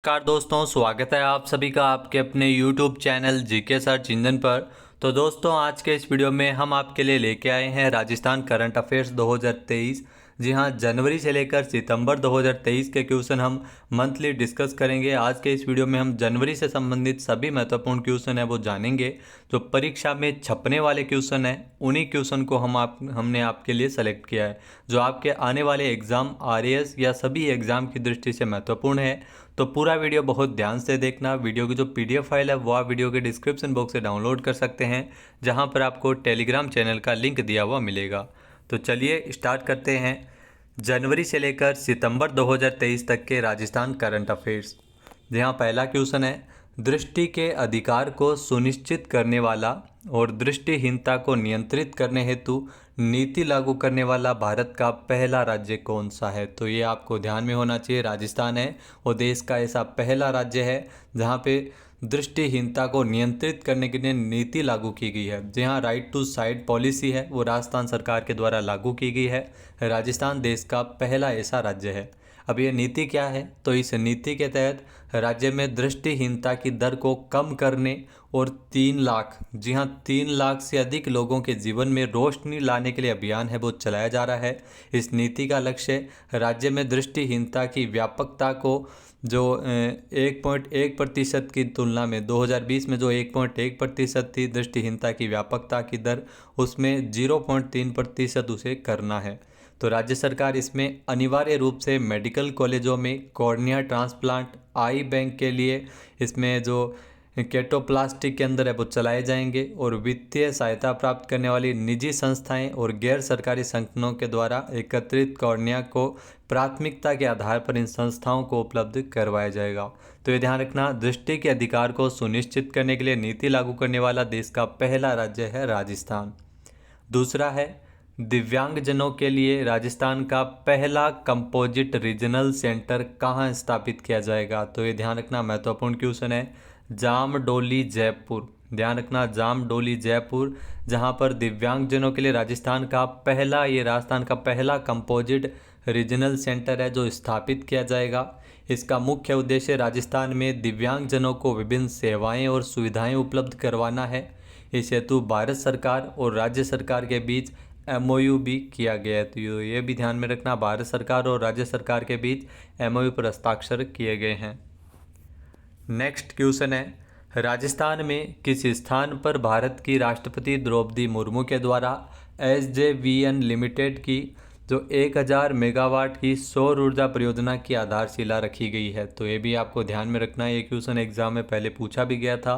नमस्कार दोस्तों, स्वागत है आप सभी का आपके अपने YouTube channel GK search engine पर। तो दोस्तों, आज के इस वीडियो में हम आपके लिए लेके आए हैं राजस्थान करंट अफेयर्स 2023। जी हाँ, जनवरी से लेकर सितंबर 2023 के क्वेश्चन हम मंथली डिस्कस करेंगे। आज के इस वीडियो में हम जनवरी से संबंधित सभी महत्वपूर्ण क्वेश्चन है वो जानेंगे। जो परीक्षा में छपने वाले क्वेश्चन है उन्हीं क्वेश्चन को हमने आपके लिए सेलेक्ट किया है, जो आपके आने वाले एग्ज़ाम आरएएस या सभी एग्ज़ाम की दृष्टि से महत्वपूर्ण है। तो पूरा वीडियो बहुत ध्यान से देखना। वीडियो की जो पीडीएफ फाइल है वो आप वीडियो के डिस्क्रिप्शन बॉक्स से डाउनलोड कर सकते हैं, जहां पर आपको टेलीग्राम चैनल का लिंक दिया हुआ मिलेगा। तो चलिए स्टार्ट करते हैं। जनवरी से लेकर सितंबर 2023 तक के राजस्थान करंट अफेयर्स। जहाँ पहला क्वेश्चन है, दृष्टि के अधिकार को सुनिश्चित करने वाला और दृष्टिहीनता को नियंत्रित करने हेतु नीति लागू करने वाला भारत का पहला राज्य कौन सा है। तो ये आपको ध्यान में होना चाहिए, राजस्थान है वो देश का ऐसा पहला राज्य है जहाँ पे दृष्टिहीनता को नियंत्रित करने के लिए नीति लागू की गई है। जहाँ राइट टू साइट पॉलिसी है वो राजस्थान सरकार के द्वारा लागू की गई है। राजस्थान देश का पहला ऐसा राज्य है। अब ये नीति क्या है, तो इस नीति के तहत राज्य में दृष्टिहीनता की दर को कम करने और 3 लाख, जी हाँ 3 लाख से अधिक लोगों के जीवन में रोशनी लाने के लिए अभियान है वो चलाया जा रहा है। इस नीति का लक्ष्य राज्य में दृष्टिहीनता की व्यापकता को जो 1.1% की तुलना में 2020 में जो 1.1% थी दृष्टिहीनता की व्यापकता की दर, उसमें 0.3% उसे करना है। तो राज्य सरकार इसमें अनिवार्य रूप से मेडिकल कॉलेजों में कॉर्निया ट्रांसप्लांट, आई बैंक के लिए इसमें जो केटोप्लास्टिक के अंदर है वो चलाए जाएंगे, और वित्तीय सहायता प्राप्त करने वाली निजी संस्थाएं और गैर सरकारी संगठनों के द्वारा एकत्रित कॉर्निया को प्राथमिकता के आधार पर इन संस्थाओं को उपलब्ध करवाया जाएगा। तो ये ध्यान रखना, दृष्टि के अधिकार को सुनिश्चित करने के लिए नीति लागू करने वाला देश का पहला राज्य है राजस्थान। दूसरा है, दिव्यांगजनों के लिए राजस्थान का पहला कंपोजिट रीजनल सेंटर कहाँ स्थापित किया जाएगा। तो ये ध्यान रखना, महत्वपूर्ण क्वेश्चन है। जामडोली जयपुर, ध्यान रखना जामडोली जयपुर, जहाँ पर दिव्यांगजनों के लिए राजस्थान का पहला कंपोजिट रीजनल सेंटर है जो स्थापित किया जाएगा। इसका मुख्य उद्देश्य राजस्थान में दिव्यांगजनों को विभिन्न सेवाएं और सुविधाएं उपलब्ध करवाना है। इस हेतु भारत सरकार और राज्य सरकार के बीच एमओयू भी किया गया है। तो ये भी ध्यान में रखना, भारत सरकार और राज्य सरकार के बीच एमओयू पर हस्ताक्षर किए गए हैं। नेक्स्ट क्वेश्चन है, राजस्थान में किस स्थान पर भारत की राष्ट्रपति द्रौपदी मुर्मू के द्वारा एसजेवीएन लिमिटेड की जो 1000 मेगावाट की सौर ऊर्जा परियोजना की आधारशिला रखी गई है। तो ये भी आपको ध्यान में रखना है, ये क्वेश्चन एग्जाम में पहले पूछा भी गया था।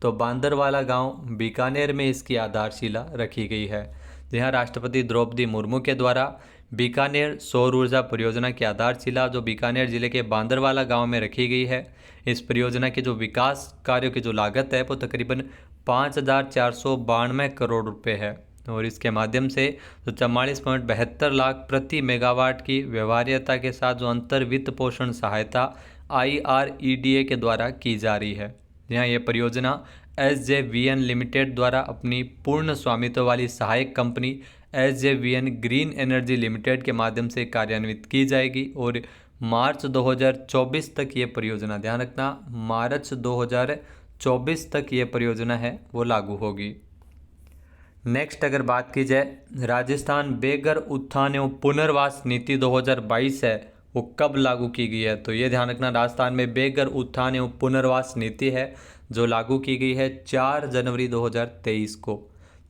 तो बांदरवाला गांव बीकानेर में इसकी आधारशिला रखी गई है। जहाँ राष्ट्रपति द्रौपदी मुर्मू के द्वारा बीकानेर सौर ऊर्जा परियोजना की आधारशिला जो बीकानेर जिले के बांदरवाला गांव में रखी गई है। इस परियोजना के जो विकास कार्यों की जो लागत है वो तकरीबन 5492 करोड़ रुपए है, और इसके माध्यम से जो 44.72 लाख प्रति मेगावाट की व्यवहार्यता के साथ जो अंतर वित्त पोषण सहायता IREDA के द्वारा की जा रही है। यहाँ ये परियोजना SJVN लिमिटेड द्वारा अपनी पूर्ण स्वामित्व वाली सहायक company SJVN green energy limited के माध्यम से कार्यान्वित की जाएगी, और मार्च 2024 तक ये परियोजना, ध्यान रखना मार्च 2024 तक ये परियोजना है वो लागू होगी। नेक्स्ट अगर बात की जाए, राजस्थान बेघर उत्थान एवं पुनर्वास नीति 2022 है वो कब लागू की गई है। तो ये ध्यान रखना, राजस्थान में बेघर उत्थान एवं पुनर्वास नीति है जो लागू की गई है 4 जनवरी 2023 को।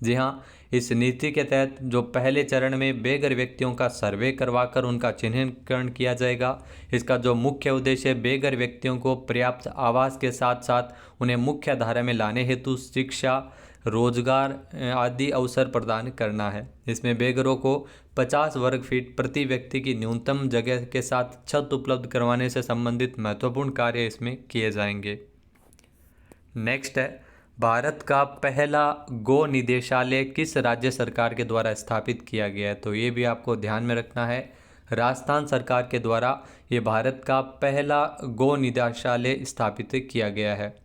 जी हाँ, इस नीति के तहत जो पहले चरण में बेघर व्यक्तियों का सर्वे करवाकर उनका चिन्हीकरण किया जाएगा। इसका जो मुख्य उद्देश्य है बेघर व्यक्तियों को पर्याप्त आवास के साथ साथ उन्हें मुख्य धारा में लाने हेतु शिक्षा, रोजगार आदि अवसर प्रदान करना है। इसमें बेघरों को 50 वर्ग फीट प्रति व्यक्ति की न्यूनतम जगह के साथ छत उपलब्ध करवाने से संबंधित महत्वपूर्ण कार्य इसमें किए जाएंगे। नेक्स्ट है, भारत का पहला गो निदेशालय किस राज्य सरकार के द्वारा स्थापित किया गया है। तो ये भी आपको ध्यान में रखना है, राजस्थान सरकार के द्वारा ये भारत का पहला गो निदेशालय स्थापित किया गया है।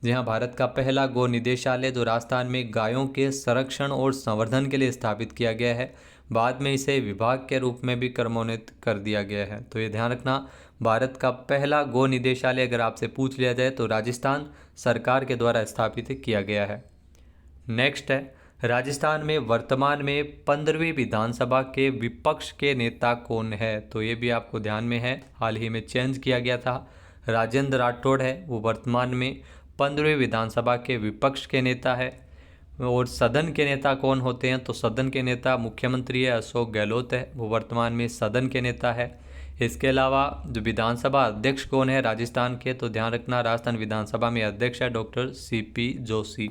जी हाँ, भारत का पहला गो निदेशालय जो राजस्थान में गायों के संरक्षण और संवर्धन के लिए स्थापित किया गया है। बाद में इसे विभाग के रूप में भी क्रमोन्नत कर दिया गया है। तो ये ध्यान रखना, भारत का पहला गो निदेशालय अगर आपसे पूछ लिया जाए तो राजस्थान सरकार के द्वारा स्थापित किया गया है। नेक्स्ट है, राजस्थान में वर्तमान में 15वीं विधानसभा के विपक्ष के नेता कौन है? तो ये भी आपको ध्यान में है, हाल ही में चेंज किया गया था। राजेंद्र राठौड़ है वो वर्तमान में 15वीं विधानसभा के विपक्ष के नेता है। और सदन के नेता कौन होते हैं? तो सदन के नेता मुख्यमंत्री है अशोक गहलोत है, वो वर्तमान में सदन के नेता है। इसके अलावा जो विधानसभा अध्यक्ष कौन है राजस्थान के? तो ध्यान रखना, राजस्थान विधानसभा में अध्यक्ष है डॉक्टर सीपी जोशी।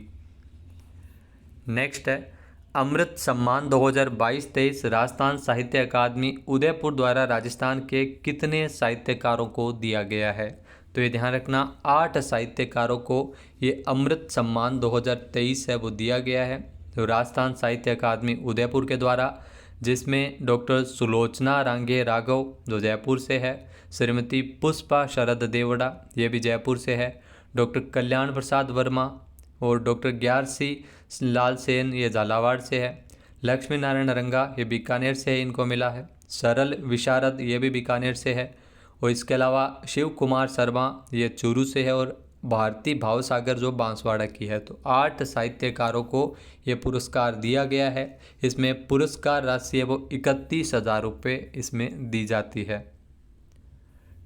नेक्स्ट है, अमृत सम्मान 2022-23 राजस्थान साहित्य अकादमी उदयपुर द्वारा राजस्थान के कितने साहित्यकारों को दिया गया है? तो ये ध्यान रखना, 8 साहित्यकारों को ये अमृत सम्मान 2023 है वो दिया गया है तो राजस्थान साहित्य अकादमी उदयपुर के द्वारा, जिसमें डॉक्टर सुलोचना रांगे राघव जो जयपुर से है, श्रीमती पुष्पा शरद देवड़ा ये भी जयपुर से है, डॉक्टर कल्याण प्रसाद वर्मा और डॉक्टर ग्यारसी लाल सेन ये झालावाड़ से है, लक्ष्मी नारायण रंगा ये बीकानेर से इनको मिला है, सरल विशारद ये भी बीकानेर से है, और इसके अलावा शिव कुमार शर्मा ये चूरू से है, और भारती भावसागर जो बांसवाड़ा की है। तो 8 साहित्यकारों को ये पुरस्कार दिया गया है। इसमें पुरस्कार राशि है वो 31,000 रुपये इसमें दी जाती है।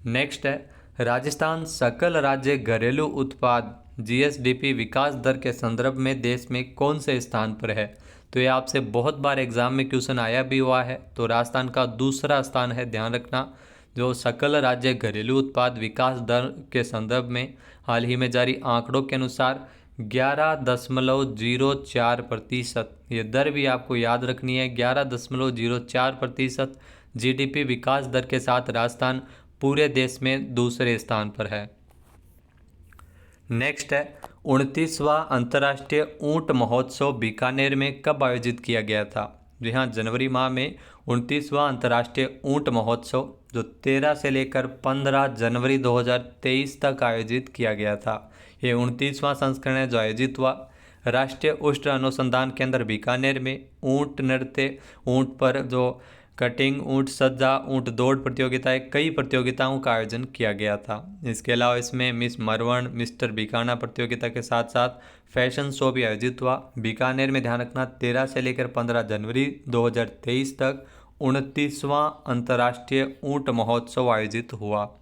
नेक्स्ट है, राजस्थान सकल राज्य घरेलू उत्पाद जीएसडीपी विकास दर के संदर्भ में देश में कौन से स्थान पर है? तो ये आपसे बहुत बार एग्जाम में क्वेश्चन आया भी हुआ है। तो राजस्थान का दूसरा स्थान है, ध्यान रखना, जो सकल राज्य घरेलू उत्पाद विकास दर के संदर्भ में हाल ही में जारी आंकड़ों के अनुसार 11.04%। ये दर भी आपको याद रखनी है, 11.04% जीडीपी विकास दर के साथ राजस्थान पूरे देश में दूसरे स्थान पर है। नेक्स्ट है, 29वां अंतर्राष्ट्रीय ऊंट महोत्सव बीकानेर में कब आयोजित किया गया था? जी हाँ, जनवरी माह में 29वां अंतर्राष्ट्रीय ऊंट महोत्सव जो 13 से लेकर 15 जनवरी 2023 तक आयोजित किया गया था। ये 29वां संस्करण है जो आयोजित हुआ। राष्ट्रीय उष्ण अनुसंधान केंद्र बीकानेर में ऊंट नृत्य, ऊंट पर जो कटिंग, ऊंट सज्जा, ऊंट दौड़ प्रतियोगिताएं, कई प्रतियोगिताओं का आयोजन किया गया था। इसके अलावा इसमें मिस मरवण, मिस्टर बीकाना प्रतियोगिता के साथ साथ फैशन शो भी आयोजित हुआ। बीकानेर में ध्यान रखना, 13 से लेकर 15 जनवरी 2023 तक 29वां अंतर्राष्ट्रीय ऊंट महोत्सव आयोजित हुआ।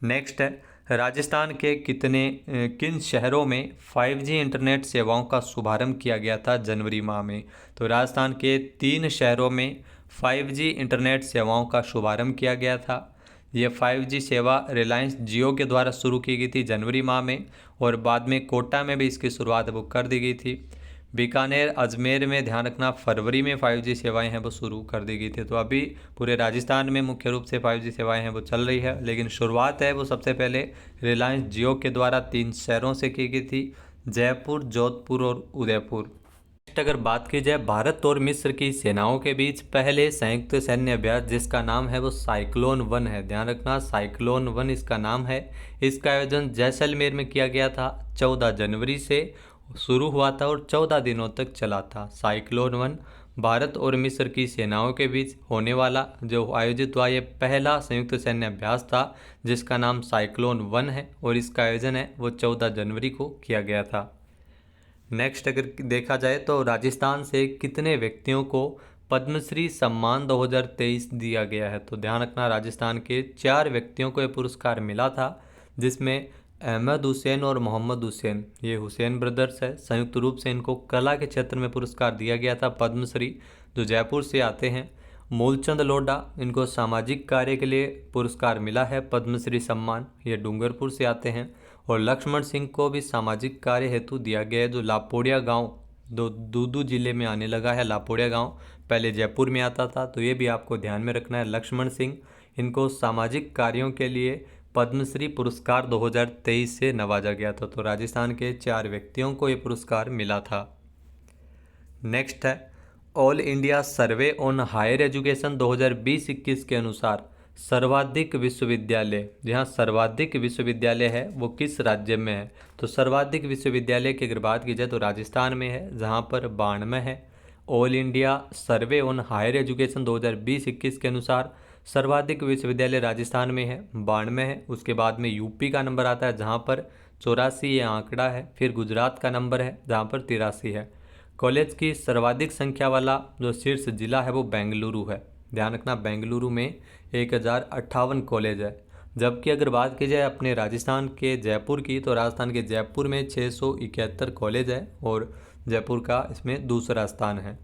नेक्स्ट है, राजस्थान के किन शहरों में 5G इंटरनेट सेवाओं का शुभारंभ किया गया था जनवरी माह में? तो राजस्थान के 3 शहरों में 5G इंटरनेट सेवाओं का शुभारंभ किया गया था। ये 5G सेवा रिलायंस जियो के द्वारा शुरू की गई थी जनवरी माह में, और बाद में कोटा में भी इसकी शुरुआत वो कर दी गई थी। बीकानेर, अजमेर में ध्यान रखना फरवरी में 5G सेवाएं हैं वो शुरू कर दी गई थी। तो अभी पूरे राजस्थान में मुख्य रूप से 5G सेवाएं हैं वो चल रही है, लेकिन शुरुआत है वो सबसे पहले रिलायंस जियो के द्वारा 3 शहरों से की गई थी, जयपुर, जोधपुर और उदयपुर। अगर बात की जाए भारत और मिस्र की सेनाओं के बीच पहले संयुक्त सैन्य अभ्यास जिसका नाम है वो साइक्लोन 1 है, ध्यान रखना साइक्लोन 1 इसका नाम है। इसका आयोजन जैसलमेर में किया गया था, 14 जनवरी से शुरू हुआ था और 14 दिनों तक चला था। साइक्लोन 1 भारत और मिस्र की सेनाओं के बीच होने वाला जो आयोजित हुआ ये पहला संयुक्त सैन्य अभ्यास था जिसका नाम साइक्लोन 1 है, और इसका आयोजन है वो 14 जनवरी को किया गया था। नेक्स्ट अगर देखा जाए तो राजस्थान से कितने व्यक्तियों को पद्मश्री सम्मान 2023 दिया गया है? तो ध्यान रखना, राजस्थान के 4 व्यक्तियों को यह पुरस्कार मिला था, जिसमें अहमद हुसैन और मोहम्मद हुसैन, ये हुसैन ब्रदर्स है। संयुक्त रूप से इनको कला के क्षेत्र में पुरस्कार दिया गया था पद्मश्री, जो जयपुर से आते हैं। मूलचंद लोढ़ा, इनको सामाजिक कार्य के लिए पुरस्कार मिला है पद्मश्री सम्मान, ये डूंगरपुर से आते हैं। और लक्ष्मण सिंह को भी सामाजिक कार्य हेतु दिया गया है, जो लापोड़िया गांव दूदू जिले में आने लगा है। लापोड़िया गांव पहले जयपुर में आता था, तो ये भी आपको ध्यान में रखना है। लक्ष्मण सिंह, इनको सामाजिक कार्यों के लिए पद्मश्री पुरस्कार 2023 से नवाजा गया था। तो राजस्थान के 4 व्यक्तियों को ये पुरस्कार मिला था। नेक्स्ट है, all India survey on higher education 2020-21 के अनुसार सर्वाधिक विश्वविद्यालय, जहाँ सर्वाधिक विश्वविद्यालय है वो किस राज्य में है? तो सर्वाधिक विश्वविद्यालय की अगर बात की जाए तो राजस्थान में है, जहाँ पर 92 है। All India survey on higher education 2020-21 के अनुसार सर्वाधिक विश्वविद्यालय राजस्थान में है, 92 है। उसके बाद में यूपी का नंबर आता है जहाँ पर 84 ये आंकड़ा है। फिर गुजरात का नंबर है जहाँ पर 83 है। कॉलेज की सर्वाधिक संख्या वाला जो शीर्ष जिला है वो बेंगलुरु है। ध्यान रखना, बेंगलुरु में 1058 कॉलेज है। जबकि अगर बात की जाए अपने राजस्थान के जयपुर की, तो राजस्थान के जयपुर में 671 कॉलेज है और जयपुर का इसमें दूसरा स्थान है।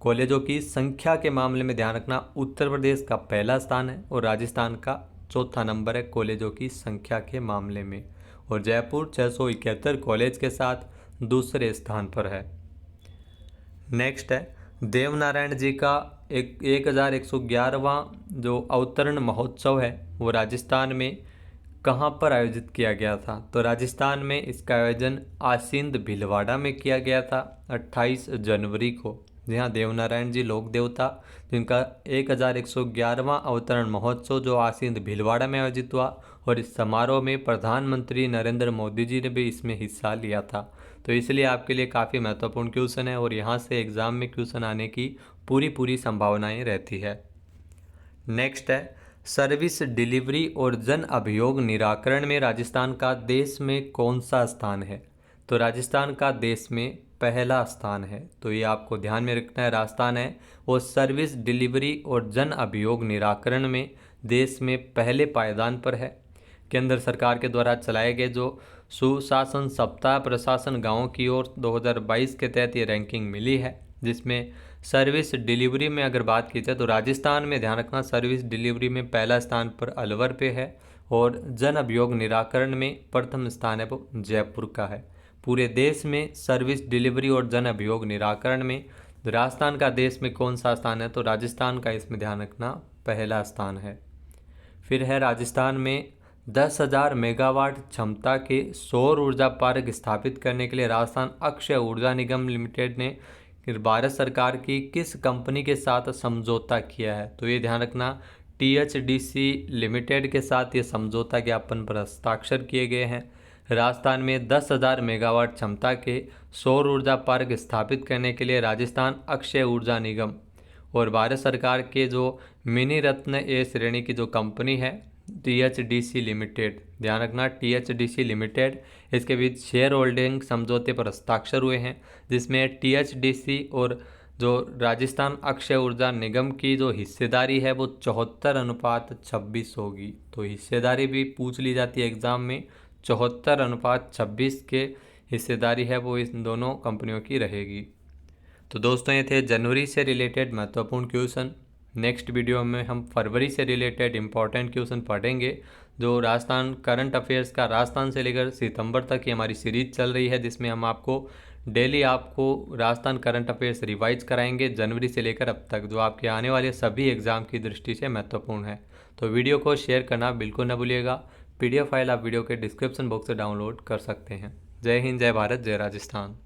कॉलेजों की संख्या के मामले में ध्यान रखना, उत्तर प्रदेश का पहला स्थान है और राजस्थान का चौथा नंबर है कॉलेजों की संख्या के मामले में। और जयपुर 671 कॉलेज के साथ दूसरे स्थान पर है। नेक्स्ट है देवनारायण जी का 1111वां जो अवतरण महोत्सव है वो राजस्थान में कहाँ पर आयोजित किया गया था। तो राजस्थान में इसका आयोजन आसींद भीलवाड़ा में किया गया था 28 जनवरी को। जी हाँ, देवनारायण जी लोक देवता जिनका 1111वां अवतरण महोत्सव जो आसींद भीलवाड़ा में आयोजित हुआ, और इस समारोह में प्रधानमंत्री नरेंद्र मोदी जी ने भी इसमें हिस्सा लिया था। तो इसलिए आपके लिए काफ़ी महत्वपूर्ण क्वेश्चन है और यहाँ से एग्ज़ाम में क्वेश्चन आने की पूरी संभावनाएं रहती है। नेक्स्ट है सर्विस डिलीवरी और जन अभियोग निराकरण में राजस्थान का देश में कौन सा स्थान है। तो राजस्थान का देश में पहला स्थान है। तो ये आपको ध्यान में रखना है। राजस्थान है वो सर्विस डिलीवरी और जन अभियोग निराकरण में देश में पहले पायदान पर है। केंद्र सरकार के द्वारा चलाए गए जो सुशासन सप्ताह प्रशासन गाँव की ओर 2022 के तहत ये रैंकिंग मिली है, जिसमें सर्विस डिलीवरी में अगर बात की जाए तो राजस्थान में ध्यान रखना सर्विस डिलीवरी में पहला स्थान पर अलवर पे है और जन अभियोग निराकरण में प्रथम स्थान है वो जयपुर का है। पूरे देश में सर्विस डिलीवरी और जन अभियोग निराकरण में राजस्थान का देश में कौन सा स्थान है, तो राजस्थान का इसमें ध्यान रखना पहला स्थान है। फिर है राजस्थान में 10,000 मेगावाट क्षमता के सौर ऊर्जा पार्क स्थापित करने के लिए राजस्थान अक्षय ऊर्जा निगम लिमिटेड ने भारत सरकार की किस कंपनी के साथ समझौता किया है। तो ये ध्यान रखना THDC लिमिटेड के साथ ये समझौता ज्ञापन पर हस्ताक्षर किए गए हैं। राजस्थान में 10,000 मेगावाट क्षमता के सौर ऊर्जा पार्क स्थापित करने के लिए राजस्थान अक्षय ऊर्जा निगम और भारत सरकार के जो मिनी रत्न ए श्रेणी की जो कंपनी है THDC लिमिटेड, ध्यान रखना THDC लिमिटेड, इसके बीच शेयर होल्डिंग समझौते पर हस्ताक्षर हुए हैं, जिसमें THDC और जो राजस्थान अक्षय ऊर्जा निगम की जो हिस्सेदारी है वो 74:26 होगी। तो हिस्सेदारी भी पूछ ली जाती है एग्ज़ाम में, 74:26 के हिस्सेदारी है वो इन दोनों कंपनियों की रहेगी। तो दोस्तों ये थे जनवरी से रिलेटेड महत्वपूर्ण क्वेश्चन। नेक्स्ट वीडियो में हम फरवरी से रिलेटेड इंपॉर्टेंट क्वेश्चन पढ़ेंगे। जो राजस्थान करंट अफेयर्स का राजस्थान से लेकर सितंबर तक की हमारी सीरीज चल रही है, जिसमें हम आपको daily Rajasthan current affairs revise कराएंगे जनवरी से लेकर अब तक, जो आपके आने वाले सभी एग्जाम की दृष्टि से महत्वपूर्ण है। तो वीडियो को शेयर करना बिल्कुल न भूलिएगा। PDF फाइल आप वीडियो के डिस्क्रिप्शन बॉक्स से डाउनलोड कर सकते हैं। जय हिंद, जय भारत, जय राजस्थान।